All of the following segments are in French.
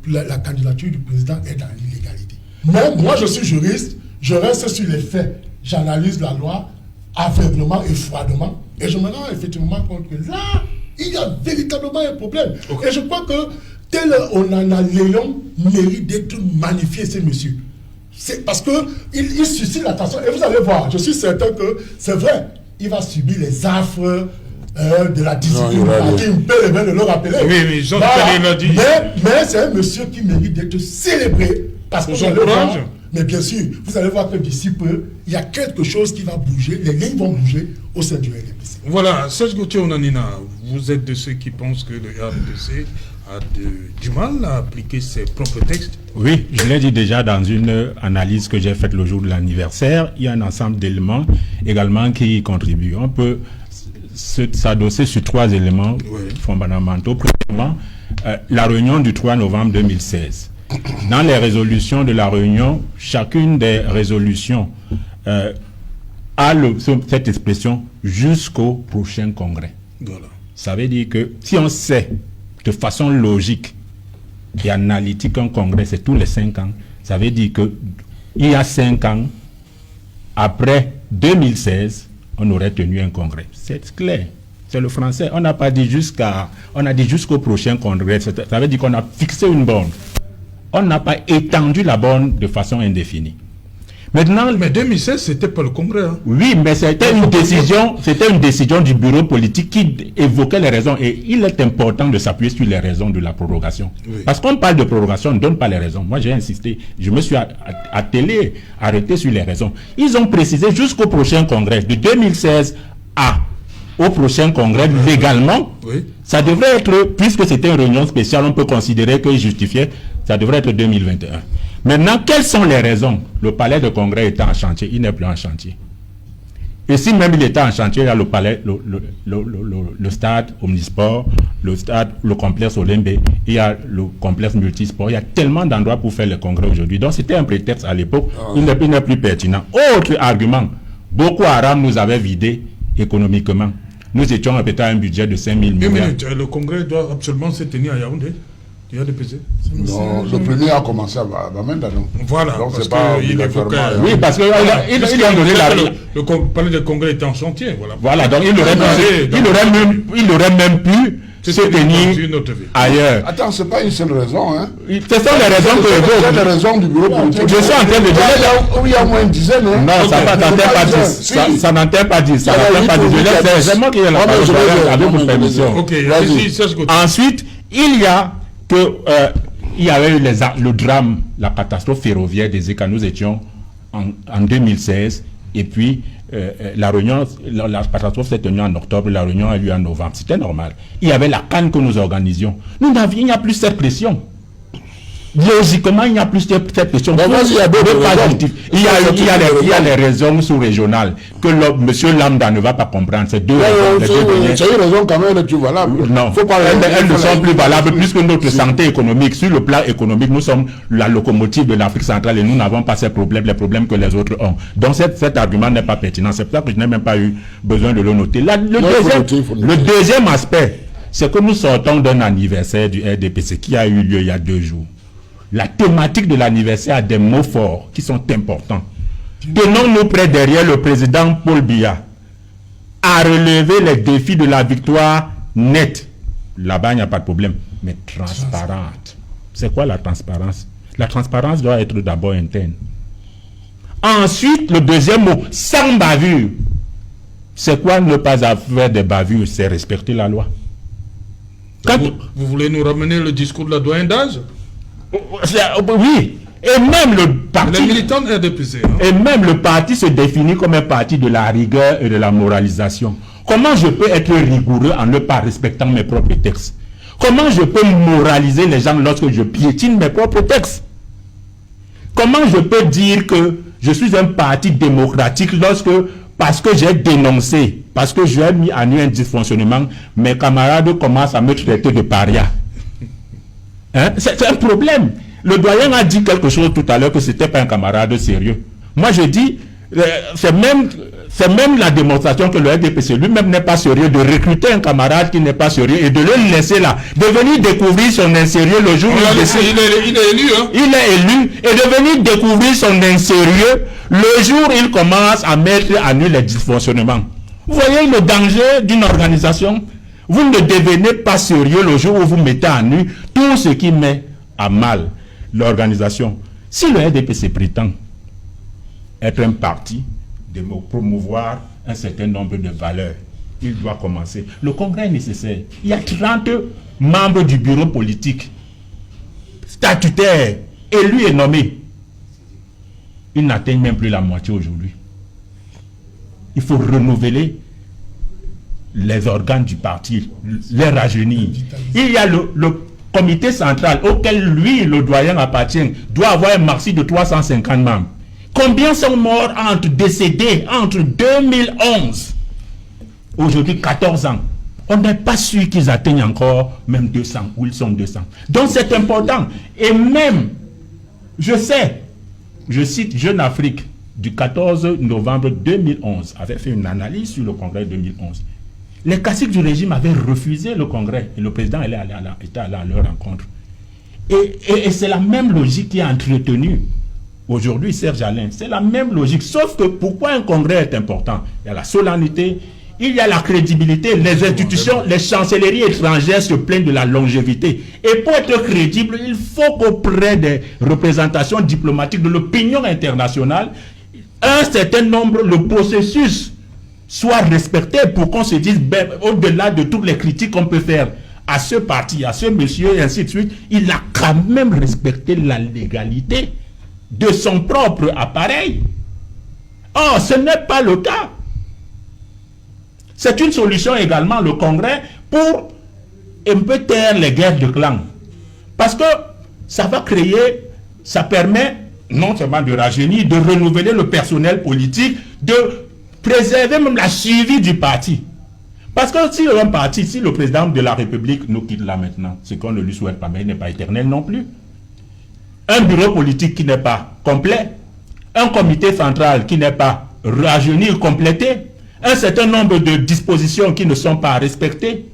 la candidature du président est dans l'illégalité. Mais moi, je suis juriste, je reste sur les faits, j'analyse la loi aveuglement et froidement, et je me rends effectivement compte que là, il y a véritablement un problème. Okay. Et je crois que tel Onana Léon mérite d'être magnifié, ces messieurs. C'est parce qu'il suscite l'attention. Et vous allez voir, je suis certain que c'est vrai, il va subir les affres de la discipline. Il peut bien le rappeler. Oui, Jean-Pierre l'a dit. Mais c'est un monsieur qui mérite d'être célébré. Parce que son courage. Mais bien sûr, vous allez voir que d'ici peu, il y a quelque chose qui va bouger, les lignes vont bouger au sein du RDPC. Voilà, Serge Gauthier Onanina, vous êtes de ceux qui pensent que le RDPC a du mal à appliquer ses propres textes. Oui, je l'ai dit déjà dans une analyse que j'ai faite le jour de l'anniversaire. Il y a un ensemble d'éléments également qui y contribuent. On peut s'adosser sur 3 éléments fondamentaux. Premièrement, la réunion du 3 novembre 2016. Dans les résolutions de la réunion, chacune des résolutions a cette expression jusqu'au prochain congrès. Voilà. Ça veut dire que si on sait de façon logique et analytique qu'un congrès c'est tous les 5 ans, ça veut dire que il y a 5 ans, après 2016, on aurait tenu un congrès. C'est clair. C'est le français. On n'a pas dit on a dit jusqu'au prochain congrès. Ça veut dire qu'on a fixé une borne. On n'a pas étendu la borne de façon indéfinie. Maintenant, mais 2016, c'était pas le congrès. Hein. Oui, mais c'était une décision du bureau politique qui évoquait les raisons. Et il est important de s'appuyer sur les raisons de la prorogation. Oui. Parce qu'on parle de prorogation, on ne donne pas les raisons. Moi, j'ai insisté. Je me suis arrêté sur les raisons. Ils ont précisé jusqu'au prochain congrès, de 2016 au prochain congrès, légalement, ça devrait être, puisque c'était une réunion spéciale, on peut considérer qu'il justifiait, ça devrait être 2021. Maintenant, quelles sont les raisons? Le palais de congrès était en chantier, il n'est plus en chantier. Et si même il était en chantier, il y a le palais, le stade Omnisport, le complexe Olembe, il y a le complexe multisport, il y a tellement d'endroits pour faire les congrès aujourd'hui. Donc c'était un prétexte à l'époque, il n'est plus pertinent. Autre argument, Boko Haram nous avait vidé économiquement. Nous étions peut-être à un budget de 5 000 milliards. Le congrès doit absolument se tenir à Yaoundé. Il y a des PC. Non, le premier a commencé à Bamenda, non. Voilà. Donc c'est pas évoquait. Oui, parce qu'il a donné le palais de congrès était en chantier. Voilà, donc il aurait même pu se tenir ailleurs. Attends, c'est pas une seule raison, hein. Ce sont les raisons que c'est les raisons du bureau politique. Je suis en train de dire. Il y a au moins une dizaine, hein. Non, ça n'entend pas dire. Ça n'entend pas dire. C'est moi qui ai la parole avec vos permissions. Ok, allez-y, Serge Gauthier. Ensuite, il y avait eu le drame, la catastrophe ferroviaire des ECA. Nous étions en 2016 et puis la réunion, la catastrophe s'est tenue en octobre, la réunion a eu en novembre. C'était normal. Il y avait la CAN que nous organisions. Il n'y a plus cette pression. Logiquement, il n'y a plus cette pression. Il y a les raisons sous-régionales que M. Lambda ne va pas comprendre. C'est deux raisons. C'est une raison quand même est plus valable. Non, elles ne sont plus valables puisque notre santé économique, sur le plan économique, nous sommes la locomotive de l'Afrique centrale et nous n'avons pas ces problèmes, les problèmes que les autres ont. Donc cet argument n'est pas pertinent. C'est pour ça que je n'ai même pas eu besoin de le noter. Le deuxième aspect, c'est que nous sortons d'un anniversaire du RDPC qui a eu lieu il y a 2 jours. La thématique de l'anniversaire a des mots forts qui sont importants. Tenons-nous près derrière le président Paul Biya à relever les défis de la victoire nette. Là-bas, il n'y a pas de problème, mais transparente. C'est quoi la transparence? La transparence doit être d'abord interne. Ensuite, le deuxième mot, sans bavure. C'est quoi ne pas faire des bavures? C'est respecter la loi. Vous voulez nous ramener le discours de la doyenne d'âge? Oui, et même le parti, les militants de RDPC, hein? Et même le parti se définit comme un parti de la rigueur et de la moralisation. Comment je peux être rigoureux en ne pas respectant mes propres textes? Comment je peux moraliser les gens lorsque je piétine mes propres textes? Comment je peux dire que je suis un parti démocratique parce que j'ai dénoncé, parce que j'ai mis en œuvre un dysfonctionnement, mes camarades commencent à me traiter de paria? Hein? C'est un problème. Le doyen a dit quelque chose tout à l'heure que ce n'était pas un camarade sérieux. Moi je dis, c'est même la démonstration que le RDPC lui-même n'est pas sérieux de recruter un camarade qui n'est pas sérieux et de le laisser là, de venir découvrir son insérieux le jour où il est élu. Hein? Il est élu et de venir découvrir son insérieux le jour où il commence à mettre à nu les dysfonctionnements. Vous voyez le danger d'une organisation? Vous ne devenez pas sérieux le jour où vous mettez à nu tout ce qui met à mal l'organisation. Si le RDPC prétend être un parti, de promouvoir un certain nombre de valeurs, il doit commencer. Le congrès est nécessaire. Il y a 30 membres du bureau politique, statutaires, élus et nommés. Ils n'atteignent même plus la moitié aujourd'hui. Il faut renouveler les organes du parti, les rajeunir. Il y a le comité central auquel lui, le doyen, appartient, doit avoir un maxi de 350 membres. Combien sont morts décédés entre 2011 aujourd'hui 14 ans? On n'est pas sûr qu'ils atteignent encore même 200 ou ils sont 200. Donc c'est important. Et même, je cite Jeune Afrique du 14 novembre 2011 avait fait une analyse sur le congrès 2011. Les caciques du régime avaient refusé le congrès et le président était allé à leur rencontre. Et c'est la même logique qui est entretenue aujourd'hui, Serge Alain. C'est la même logique. Sauf que pourquoi un congrès est important? Il y a la solennité, il y a la crédibilité. Les institutions, les chancelleries étrangères se plaignent de la longévité. Et pour être crédible, il faut qu'auprès des représentations diplomatiques de l'opinion internationale, un certain nombre, le processus soit respecté pour qu'on se dise, ben, au-delà de toutes les critiques qu'on peut faire à ce parti, à ce monsieur, et ainsi de suite, il a quand même respecté la légalité de son propre appareil. Or, ce n'est pas le cas. C'est une solution également, le congrès, pour un peu taire les guerres de clans. Parce que ça va créer, ça permet non seulement de rajeunir, de renouveler le personnel politique, de préserver même la suivi du parti. Parce que si un parti, si le président de la République nous quitte là maintenant, ce qu'on ne lui souhaite pas, mais il n'est pas éternel non plus. Un bureau politique qui n'est pas complet, un comité central qui n'est pas rajeuni, complété, un certain nombre de dispositions qui ne sont pas respectées,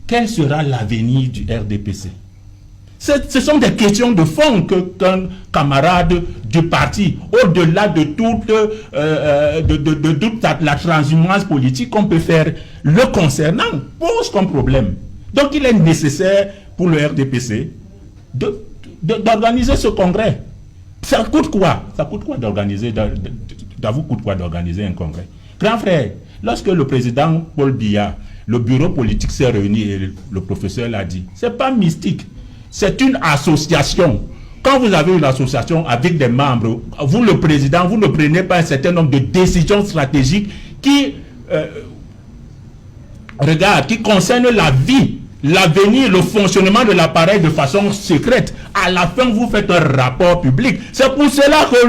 quel sera l'avenir du RDPC? Ce sont des questions de fond qu'un camarade du parti, au-delà de toute la transhumance politique qu'on peut faire le concernant, pose comme problème. Donc il est nécessaire pour le RDPC d'organiser ce congrès. Ça coûte quoi? Ça coûte quoi d'organiser, ça vous coûte quoi d'organiser un congrès? Grand frère, lorsque le président Paul Biya, le bureau politique s'est réuni et le professeur l'a dit, c'est pas mystique. C'est une association. Quand vous avez une association avec des membres, vous le président, vous ne prenez pas un certain nombre de décisions stratégiques qui qui concernent la vie, l'avenir, le fonctionnement de l'appareil de façon secrète. À la fin, vous faites un rapport public. C'est pour cela que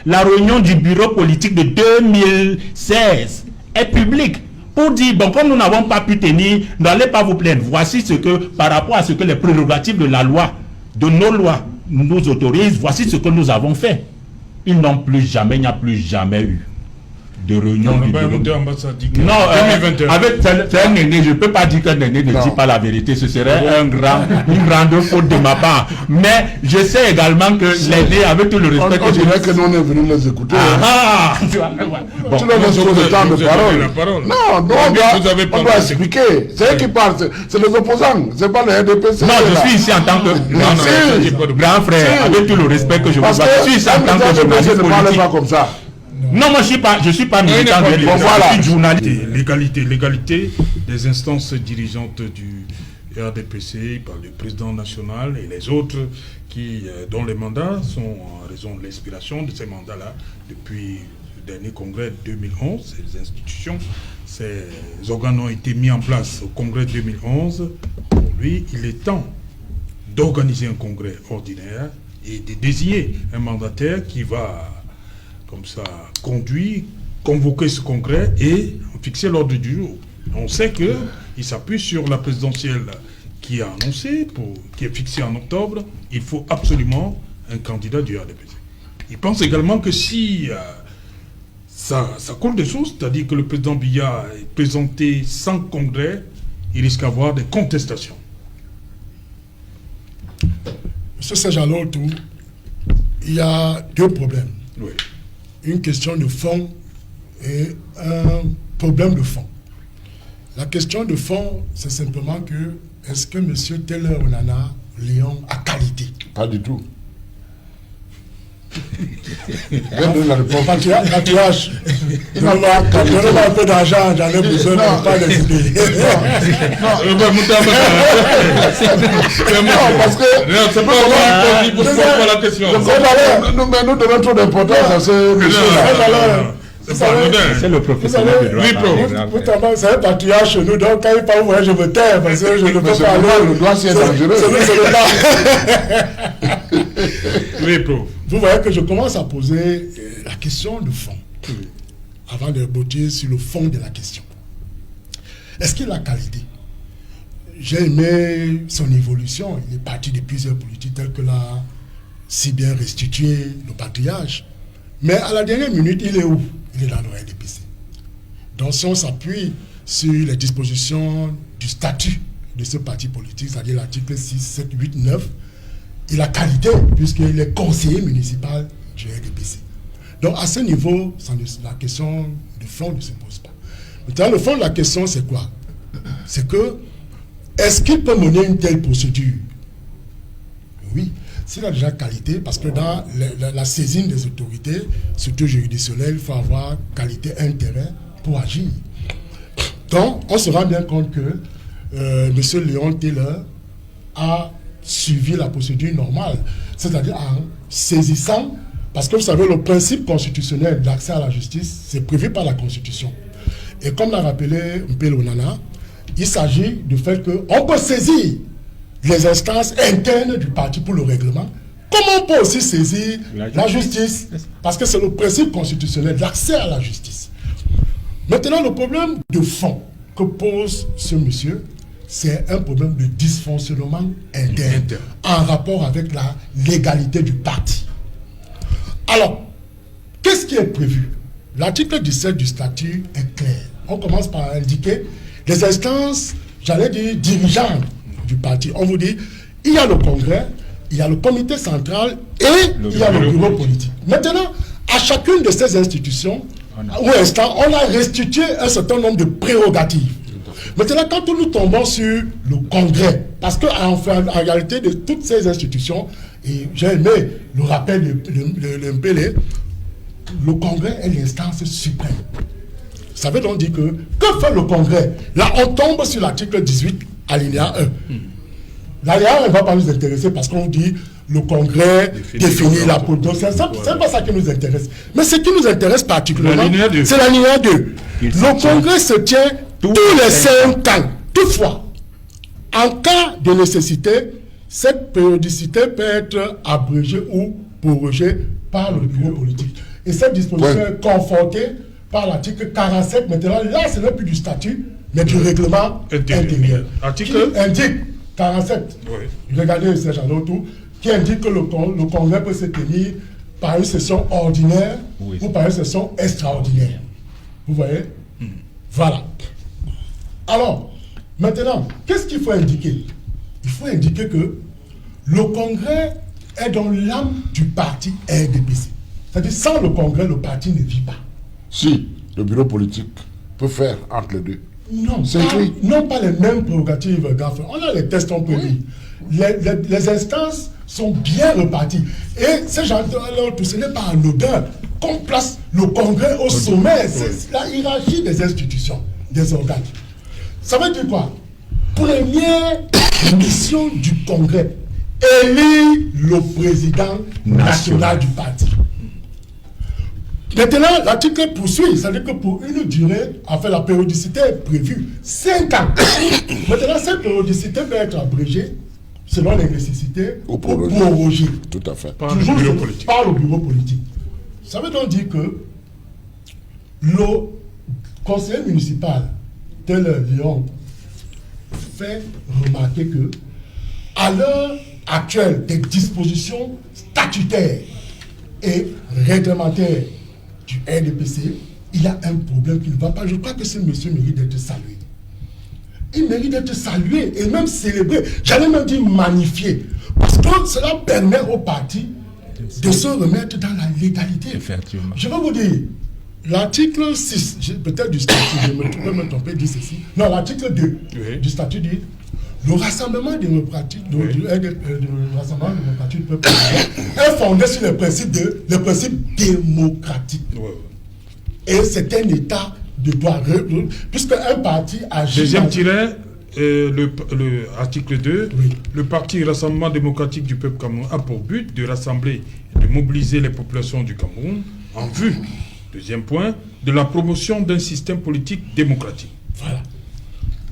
la réunion du bureau politique de 2016 est publique. Pour dire, bon, comme nous n'avons pas pu tenir, n'allez pas vous plaindre. Voici ce que, par rapport à ce que les prérogatives de la loi, de nos lois, nous autorisent, voici ce que nous avons fait. Ils n'ont plus jamais, il n'y a plus jamais eu de réunion du bureau. Non, c'est un aîné, je ne peux pas dire qu'un aîné ne dit pas la vérité, ce serait une grande faute de ma part. Mais je sais également que l'aîné, avec tout le respect on dirait que nous on est venus les écouter. Tu leur laisses trop de temps de parole. Non, on doit expliquer. C'est eux qui parlent, c'est les opposants, c'est pas le RDPC. Non, je suis ici en tant que grand frère, avec tout le respect que je vous dois. Je suis ici en tant que journaliste politique. Pas comme ça. Non, moi je suis pas militant de je suis journaliste. L'égalité des instances dirigeantes du RDPC par le président national et les autres dont les mandats sont en raison de l'expiration de ces mandats-là depuis le dernier congrès 2011. Ces institutions, ces organes ont été mis en place au congrès 2011. Pour lui, il est temps d'organiser un congrès ordinaire et de désigner un mandataire qui va comme ça, convoquer ce congrès et fixer l'ordre du jour. On sait qu'il s'appuie sur la présidentielle qui a annoncé, qui est fixée en octobre. Il faut absolument un candidat du RDPC. Il pense également que si ça coule des choses, c'est-à-dire que le président Biya est présenté sans congrès, il risque d'avoir des contestations. Monsieur Sajalot, il y a deux problèmes. Oui. Une question de fond et un problème de fond. La question de fond, c'est simplement que est-ce que M. Taylor Onana Léon a qualité? Pas du tout. Pâturage. Il n'a pas un peu d'argent, j'en ai besoin, pas les idées. Non, parce que c'est pas la question. Nous donnons trop d'importance à ce monsieur-là. C'est le professionnel du droit. C'est un patriarche chez nous, donc quand il parle, je me tais parce que je ne peux pas aller. Le droit, c'est dangereux. Oui, prof. Vous voyez que je commence à poser la question de fond, avant de bouter sur le fond de la question. Est-ce qu'il a qualité? J'ai aimé son évolution. Il est parti de plusieurs politiques telles que l'a si bien restitué le patriarche. Mais à la dernière minute, il est où? Il est dans le RDPC. Donc si on s'appuie sur les dispositions du statut de ce parti politique, c'est-à-dire l'article 6, 7, 8, 9, il a qualité puisqu'il est conseiller municipal du RDPC. Donc à ce niveau, la question de fond ne se pose pas. Maintenant, le fond de la question, c'est quoi? C'est que, est-ce qu'il peut mener une telle procédure? Oui, s'il a déjà qualité, parce que dans la saisine des autorités, surtout juridictionnelles, il faut avoir qualité, intérêt pour agir. Donc, on se rend bien compte que M. Léon Taylor a suivi la procédure normale, c'est-à-dire en saisissant, parce que vous savez, le principe constitutionnel d'accès à la justice, c'est prévu par la Constitution. Et comme l'a rappelé Mpelo Onana, il s'agit du fait qu'on peut saisir les instances internes du parti pour le règlement, comme on peut aussi saisir la justice, parce que c'est le principe constitutionnel d'accès à la justice. Maintenant, le problème de fond que pose ce monsieur, c'est un problème de dysfonctionnement interne en rapport avec la légalité du parti. Alors, qu'est-ce qui est prévu? L'article 17 du statut est clair. On commence par indiquer les instances, j'allais dire, dirigeantes du parti. On vous dit, il y a le congrès, il y a le comité central et il y a le bureau politique. Maintenant, à chacune de ces institutions ou instants, on a restitué un certain nombre de prérogatives. Maintenant, quand nous tombons sur le congrès, parce qu'en réalité de toutes ces institutions, et j'ai aimé le rappel de Mpele, le congrès est l'instance suprême. Ça veut donc dire que fait le congrès? Là, on tombe sur l'article 18, alinéa 1. L'alinéa 1 ne va pas nous intéresser parce qu'on dit le congrès définit la politique. C'est pas ça qui nous intéresse. Mais ce qui nous intéresse particulièrement, c'est l'alinéa 2. Le congrès se tient tous les 5 ans. Toutefois, en cas de nécessité, cette périodicité peut être abrégée ou prorogée par le bureau politique. Et cette disposition est confortée par l'article 47. Maintenant, là, ce n'est plus du statut, mais du règlement intérieur. Article qui indique 47. Oui. Regardez Serge Alotou, qui indique que le congrès peut se tenir par une session ordinaire ou par une session extraordinaire. Vous voyez? Voilà. Alors, maintenant, qu'est-ce qu'il faut indiquer? Il faut indiquer que le congrès est dans l'âme du parti RDPC. C'est-à-dire, sans le congrès, le parti ne vit pas. Si, le bureau politique peut faire entre les deux. Non, non pas les mêmes prérogatives, Gaffre. On a les tests, on peut lire. Les instances sont bien reparties. Et ces gens-là, ce n'est pas anodin qu'on place le congrès au sommet. C'est la hiérarchie des institutions, des organes. Ça veut dire quoi? Première mission du congrès, élire le président national du parti. Maintenant, l'article poursuit, c'est-à-dire que pour une durée, enfin la périodicité est prévue, 5 ans. Maintenant, cette périodicité peut être abrégée selon les nécessités ou prorogée. Tout à fait. Par le bureau politique. Par le bureau politique. Ça veut donc dire que le conseiller municipal tel Lyon fait remarquer que à l'heure actuelle des dispositions statutaires et réglementaires du RDPC, il y a un problème qui ne va pas. Je crois que ce monsieur mérite d'être salué. Il mérite d'être salué et même célébré. J'allais même dire magnifié. Parce que cela permet au parti de se remettre dans la légalité. Effectivement. Je vais vous dire, l'article 6, peut-être du statut, je peux me tromper, dit ceci. Non, l'article 2 du statut dit le rassemblement démocratique, le rassemblement démocratique du peuple est fondé sur les principes démocratiques. Et c'est un état de droit, puisque un parti agit. Deuxième tiret, le article 2, le parti Rassemblement démocratique du peuple camerounais a pour but de rassembler et de mobiliser les populations du Cameroun en vue, deuxième point, de la promotion d'un système politique démocratique. Voilà.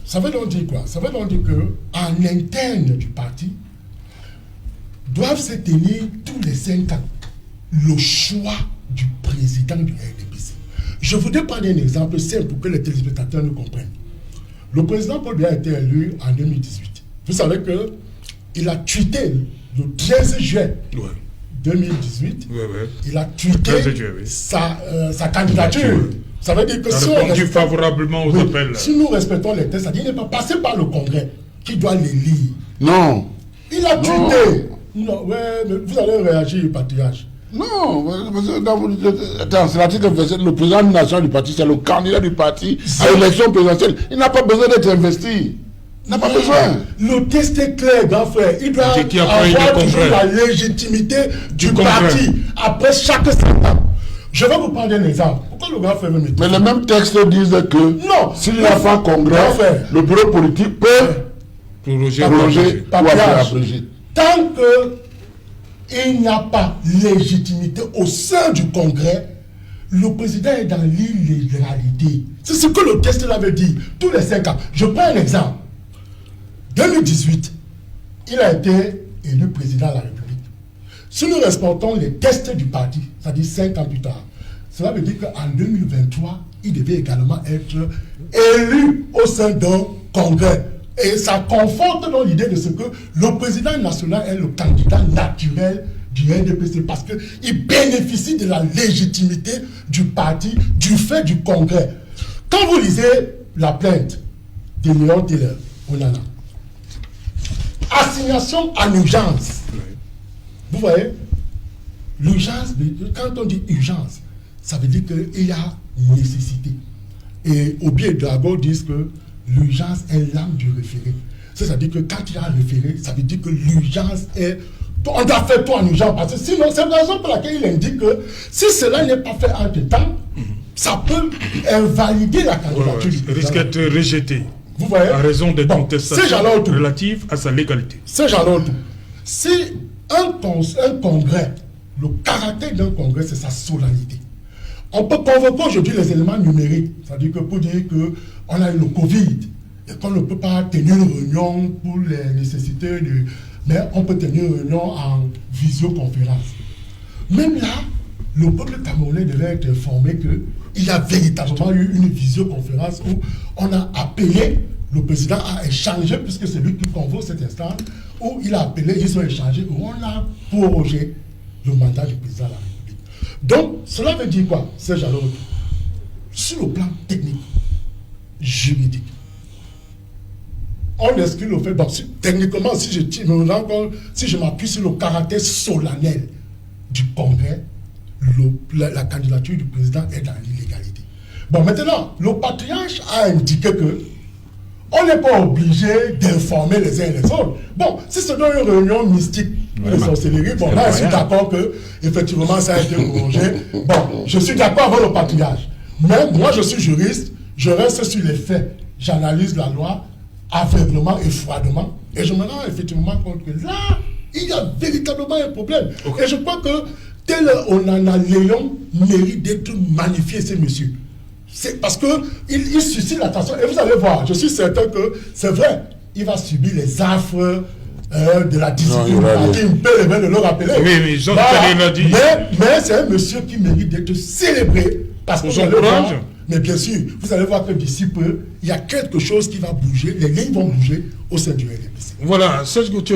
Ça veut donc dire quoi? Ça veut donc dire qu'en interne du parti, doivent se tenir tous les 5 ans le choix du président du RDPC. Je voudrais prendre un exemple simple pour que les téléspectateurs nous comprennent. Le président Paul Biya a été élu en 2018. Vous savez qu'il a tweeté le 13 juin 2018. Il a tweeté sa candidature. Ça veut dire que si on répondu favorablement aux appels. Si nous respectons les textes, ça dit qu'il n'est pas passé par le Congrès qui doit les lire. Non. Il a tweeté. Non, mais vous allez réagir au patriarche. Non, attends, c'est l'article 27, le président de la nation du parti, c'est le candidat du parti à l'élection présidentielle. Il n'a pas besoin d'être investi. Il n'a pas besoin. Le test est clair, grand frère. Il doit avoir toujours la légitimité du parti après chaque 5 ans. Je vais vous prendre un exemple. Pourquoi le grand frère veut me dire? Mais les mêmes textes disent que s'il n'y a pas congrès, le bureau politique peut prolonger ou abroger. Tant qu'il n'y a pas légitimité au sein du Congrès, le président est dans l'illégalité. C'est ce que le texte l'avait dit tous les 5 ans. Je prends un exemple. 2018, il a été élu président de la République. Si nous respectons les tests du parti, c'est-à-dire 5 ans plus tard, cela veut dire qu'en 2023, il devait également être élu au sein d'un congrès. Et ça conforte dans l'idée de ce que le président national est le candidat naturel du RDPC parce qu'il bénéficie de la légitimité du parti du fait du congrès. Quand vous lisez la plainte de Léon Taylor, Onana, assignation en urgence. Vous voyez, l'urgence, quand on dit urgence, ça veut dire qu'il y a nécessité. Et Obi et Drago disent que l'urgence est l'âme du référé. C'est-à-dire que quand il y a un référé, ça veut dire que l'urgence est... On doit faire tout en urgence. Parce que sinon, c'est la raison pour laquelle il indique que si cela n'est pas fait entre-temps, ça peut invalider la candidature du président. Risque d'être rejeté. Vous voyez? À raison des contestations relatives à sa légalité. C'est genre tout. Si un congrès, le caractère d'un congrès, c'est sa solennité. On peut convoquer aujourd'hui les éléments numériques. C'est-à-dire que pour dire qu'on a eu le Covid et qu'on ne peut pas tenir une réunion pour les nécessités mais on peut tenir une réunion en visioconférence. Même là, le peuple camerounais devait être informé qu'il y a véritablement eu une visioconférence où on a appelé, le président a échangé, puisque c'est lui qui convoque cet instant, où il a appelé, ils ont échangé, où on a prorogé le mandat du président de la République. Donc, cela veut dire quoi? C'est genre, sur le plan technique, juridique, on exclut le fait, donc techniquement, si je m'appuie sur le caractère solennel du Congrès, la candidature du président est dans l'illégalité. Bon, maintenant, le patriarche a indiqué que on n'est pas obligé d'informer les uns et les autres. Bon, si c'est dans une réunion mystique de sorcellerie, bon, là, je suis d'accord que, effectivement, ça a été prolongé. Bon, je suis d'accord avec le patriarche. Mais moi, je suis juriste, je reste sur les faits. J'analyse la loi aveuglement et froidement. Et je me rends effectivement compte que là, il y a véritablement un problème. Okay. Et je crois que tel Onana Léon mérite d'être magnifié, ces messieurs. C'est parce qu'il suscite l'attention. Et vous allez voir, je suis certain que c'est vrai, il va subir les affres de la discipline. Il peut le rappeler. Oui, Jean-Pierre l'a dit. Mais c'est un monsieur qui mérite d'être célébré. Parce que mais bien sûr, vous allez voir que d'ici peu, il y a quelque chose qui va bouger, les lignes vont bouger au sein du RDPC. Voilà, Serge Gauthier.